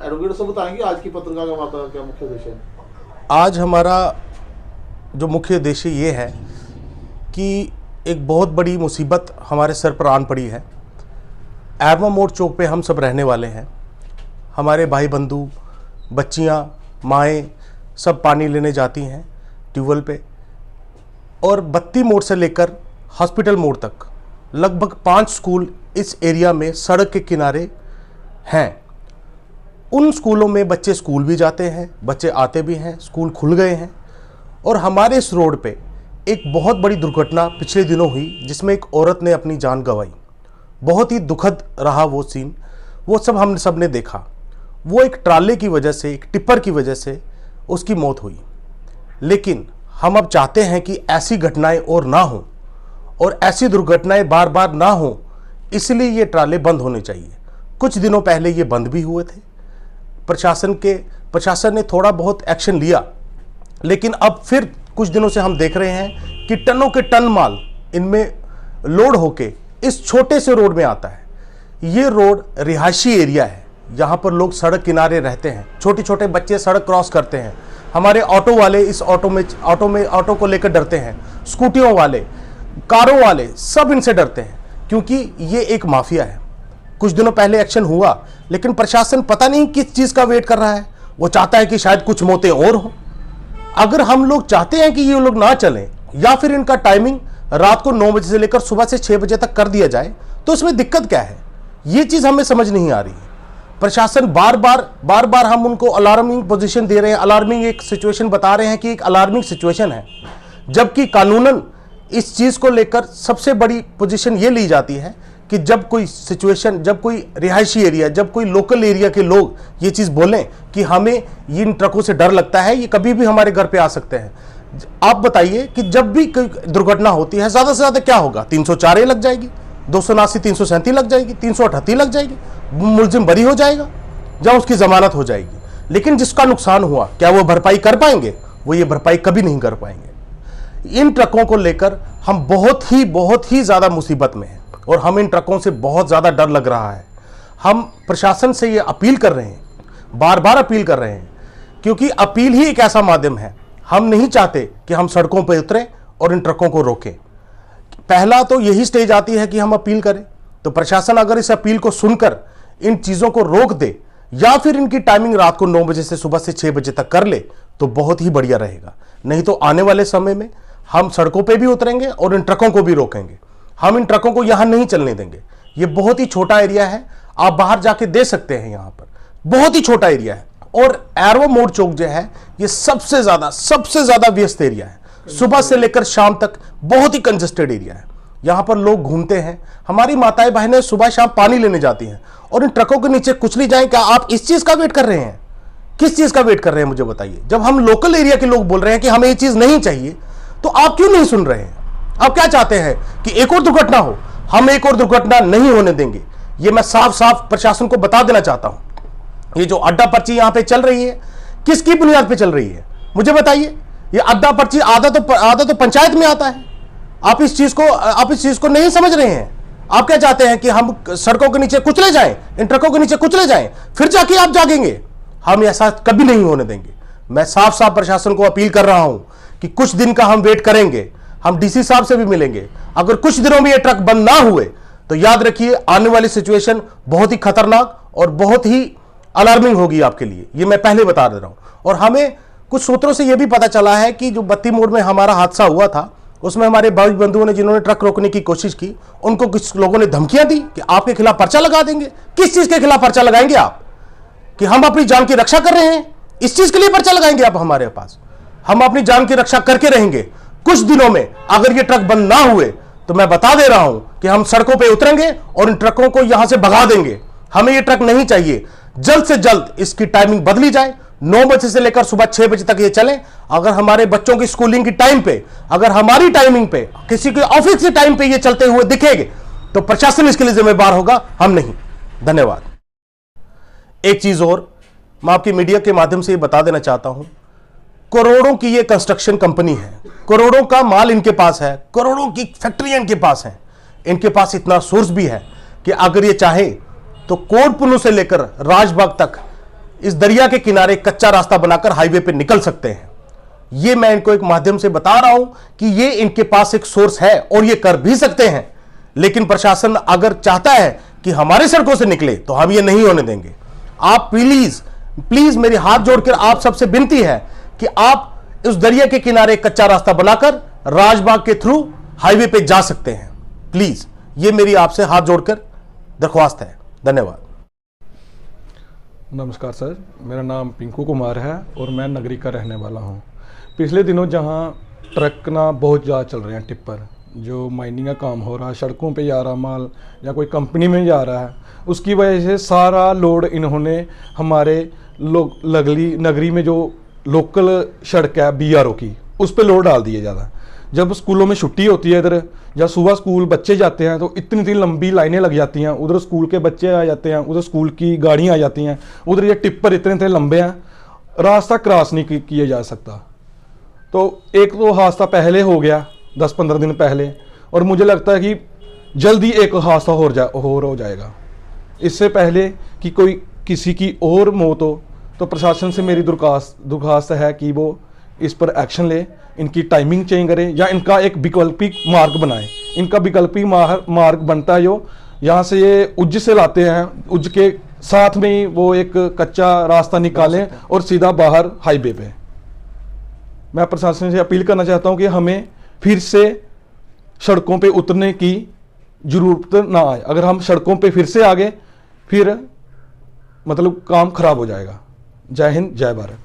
Advocate साहब बताएंगे आज की पत्रिका का वार्ता का क्या मुख्य उद्देश्य है? आज हमारा जो मुख्य उद्देश्य ये है कि एक बहुत बड़ी मुसीबत हमारे सर पर आन पड़ी है। एरवा मोड़ चौक पे हम सब रहने वाले हैं। हमारे भाई बंधु, बच्चियां, माएँ सब पानी लेने जाती हैं ट्यूबवेल पे, और बत्ती मोड़ से लेकर हॉस्पिटल मोड़ तक लगभग 5 स्कूल इस एरिया में सड़क के किनारे हैं। उन स्कूलों में बच्चे स्कूल भी जाते हैं, बच्चे आते भी हैं, स्कूल खुल गए हैं। और हमारे इस रोड पे एक बहुत बड़ी दुर्घटना पिछले दिनों हुई जिसमें एक औरत ने अपनी जान गंवाई। बहुत ही दुखद रहा वो सीन, वो हम सब ने देखा। वो एक ट्राले की वजह से, एक टिप्पर की वजह से उसकी मौत हुई। लेकिन हम अब चाहते हैं कि ऐसी घटनाएं और ना हो, और ऐसी दुर्घटनाएं बार बार ना हो, इसलिए ये ट्राले बंद होने चाहिए। कुछ दिनों पहले ये बंद भी हुए थे। प्रशासन ने थोड़ा बहुत एक्शन लिया, लेकिन अब फिर कुछ दिनों से हम देख रहे हैं कि टनों के टन माल इनमें लोड होके इस छोटे से रोड में आता है। ये रोड रिहायशी एरिया है, यहाँ पर लोग सड़क किनारे रहते हैं, छोटे छोटे बच्चे सड़क क्रॉस करते हैं। हमारे ऑटो वाले इस ऑटो को लेकर डरते हैं, स्कूटियों वाले, कारों वाले सब इनसे डरते हैं, क्योंकि ये एक माफिया है। कुछ दिनों पहले एक्शन हुआ, लेकिन प्रशासन पता नहीं किस चीज का वेट कर रहा है। वो चाहता है कि शायद कुछ मौतें और हो। अगर हम लोग चाहते हैं कि ये लोग ना चलें, या फिर इनका टाइमिंग रात को 9 बजे से लेकर सुबह से 6 बजे तक कर दिया जाए, तो इसमें दिक्कत क्या है? ये चीज हमें समझ नहीं आ रही है। प्रशासन बार बार हम उनको अलार्मिंग पोजीशन दे रहे हैं, अलार्मिंग एक सिचुएशन बता रहे हैं कि एक अलार्मिंग सिचुएशन है, जबकि कानूनन इस चीज को लेकर सबसे बड़ी पोजीशन ये ली जाती है कि जब कोई सिचुएशन, जब कोई रिहायशी एरिया, जब कोई लोकल एरिया के लोग ये चीज बोलें कि हमें इन ट्रकों से डर लगता है, ये कभी भी हमारे घर पे आ सकते हैं। आप बताइए कि जब भी कोई दुर्घटना होती है, ज्यादा से ज्यादा क्या होगा? 304 लग जाएगी, 279, 337 लग जाएगी, 338 लग जाएगी, मुलजिम बरी हो जाएगा या उसकी जमानत हो जाएगी। लेकिन जिसका नुकसान हुआ, क्या वो भरपाई कर पाएंगे? वो ये भरपाई कभी नहीं कर पाएंगे। इन ट्रकों को लेकर हम बहुत ही ज्यादा मुसीबत में हैं, और हम इन ट्रकों से बहुत ज्यादा डर लग रहा है। हम प्रशासन से ये अपील कर रहे हैं, बार बार अपील कर रहे हैं, क्योंकि अपील ही एक ऐसा माध्यम है। हम नहीं चाहते कि हम सड़कों पर उतरें और इन ट्रकों को रोकें। पहला तो यही स्टेज आती है कि हम अपील करें, तो प्रशासन अगर इस अपील को सुनकर इन चीजों को रोक दे, या फिर इनकी टाइमिंग रात को 9 बजे से सुबह से 6 बजे तक कर ले, तो बहुत ही बढ़िया रहेगा। नहीं तो आने वाले समय में हम सड़कों पे भी उतरेंगे और इन ट्रकों को भी रोकेंगे। हम इन ट्रकों को यहां नहीं चलने देंगे। ये बहुत ही छोटा एरिया है, आप बाहर जाके दे सकते हैं, यहां पर बहुत ही छोटा एरिया है। और एरवा मोड़ चौक जो है, ये सबसे ज्यादा व्यस्त एरिया है। सुबह से लेकर शाम तक बहुत ही कंजेस्टेड एरिया है। यहां पर लोग घूमते हैं, हमारी माताएं बहनें सुबह शाम पानी लेने जाती हैं, और इन ट्रकों के नीचे कुछ नहीं जाए। क्या आप इस चीज का वेट कर रहे हैं? किस चीज का वेट कर रहे हैं, मुझे बताइए। जब हम लोकल एरिया के लोग बोल रहे हैं कि हमें ये चीज नहीं चाहिए, तो आप क्यों नहीं सुन रहे हैं? आप क्या चाहते हैं कि एक और दुर्घटना हो? हम एक और दुर्घटना नहीं होने देंगे। ये मैं साफ प्रशासन को बता देना चाहता हूं। ये जो अड्डा पर्ची यहां पे चल रही है, किसकी बुनियाद पे चल रही है, मुझे बताइए। ये अड्डा पर्ची आधा तो पंचायत में आता है। आप इस चीज को नहीं समझ रहे हैं। आप क्या चाहते हैं कि हम सड़कों के नीचे कुचले जाएं, इन ट्रकों के नीचे कुचले जाएं, फिर जाके आप जागेंगे? हम ऐसा कभी नहीं होने देंगे। मैं साफ प्रशासन को अपील कर रहा हूं कि कुछ दिन का हम वेट करेंगे। हम डीसी साहब से भी मिलेंगे। अगर कुछ दिनों में ये ट्रक बंद ना हुए, तो याद रखिए आने वाली सिचुएशन बहुत ही खतरनाक और बहुत ही अलार्मिंग होगी आपके लिए। ये मैं पहले बता दे रहा हूं। और हमें कुछ सूत्रों से यह भी पता चला है कि जो बत्ती मोड़ में हमारा हादसा हुआ था, उसमें हमारे भाई बंधुओं ने जिन्होंने ट्रक रोकने की कोशिश की, उनको कुछ लोगों ने धमकियां दी कि आपके खिलाफ पर्चा लगा देंगे। किस चीज के खिलाफ पर्चा लगाएंगे आप? कि हम अपनी जान की रक्षा कर रहे हैं, इस चीज के लिए पर्चा लगाएंगे आप हमारे पास? हम अपनी जान की रक्षा करके रहेंगे। कुछ दिनों में अगर ये ट्रक बंद ना हुए, तो मैं बता दे रहा हूं कि हम सड़कों पे उतरेंगे और इन ट्रकों को यहां से भगा देंगे। हमें ये ट्रक नहीं चाहिए। जल्द से जल्द इसकी टाइमिंग बदली जाए, 9 बजे से लेकर सुबह 6 बजे तक ये चले। अगर हमारे बच्चों की स्कूलिंग की टाइम पे, अगर हमारी टाइमिंग पे, किसी के ऑफिस की टाइम पे ये चलते हुए दिखेंगे, तो प्रशासन इसके लिए जिम्मेदार होगा, हम नहीं। धन्यवाद। एक चीज और मैं आपकी मीडिया के माध्यम से ये बता देना चाहता हूं, करोड़ों की ये कंस्ट्रक्शन कंपनी है, करोड़ों का माल इनके पास है, करोड़ों की फैक्ट्रियां इनके पास हैं। इनके पास इतना सोर्स भी है कि अगर ये चाहे तो कोटपुनू से लेकर राजबाग तक इस दरिया के किनारे कच्चा रास्ता बनाकर हाईवे पे निकल सकते हैं। ये मैं इनको एक माध्यम से बता रहा हूं कि ये इनके पास एक सोर्स है और ये कर भी सकते हैं। लेकिन प्रशासन अगर चाहता है कि हमारी सड़कों से निकले तो हम ये नहीं होने देंगे। आप प्लीज प्लीज मेरी हाथ जोड़कर आप सबसे विनती है कि आप उस दरिया के किनारे कच्चा रास्ता बनाकर राजबाग के थ्रू हाईवे पे जा सकते हैं। प्लीज, ये मेरी आपसे हाथ जोड़कर दरख्वास्त है। धन्यवाद। नमस्कार सर, मेरा नाम पिंकू कुमार है और मैं नगरी का रहने वाला हूं। पिछले दिनों जहां ट्रक ना बहुत ज़्यादा चल रहे हैं, टिप्पर जो माइनिंग का काम हो रहा है, सड़कों पे जा रहा माल या कोई कंपनी में जा रहा है, उसकी वजह से सारा लोड इन्होंने हमारे लगली नगरी में जो लोकल सड़क है BRO की, उस पर लोड डाल दिए ज़्यादा। जब स्कूलों में छुट्टी होती है इधर, या सुबह स्कूल बच्चे जाते हैं तो इतनी इतनी लंबी लाइनें लग जाती हैं, उधर स्कूल के बच्चे आ जाते हैं, उधर स्कूल की गाड़ियाँ आ जाती हैं, उधर ये टिप्पर इतने इतने लंबे हैं, रास्ता क्रॉस नहीं किया जा सकता। तो एक तो हादसा पहले हो गया 10-15 दिन पहले, और मुझे लगता है कि जल्दी एक हादसा हो जाएगा। इससे पहले कि कोई किसी की और मौत हो तो प्रशासन से मेरी दरख्वास्त है कि वो इस पर एक्शन ले, इनकी टाइमिंग चेंज करें या इनका एक वैकल्पिक मार्ग बनाएं। इनका वैकल्पिक मार्ग बनता है जो यहाँ से ये उज्ज से लाते हैं, उज्ज के साथ में ही वो एक कच्चा रास्ता निकालें और सीधा बाहर हाईवे पे। मैं प्रशासन से अपील करना चाहता हूँ कि हमें फिर से सड़कों पे उतरने की ज़रूरत ना आए। अगर हम सड़कों पे फिर से आ गए फिर मतलब काम खराब हो जाएगा। जय हिंद, जय भारत।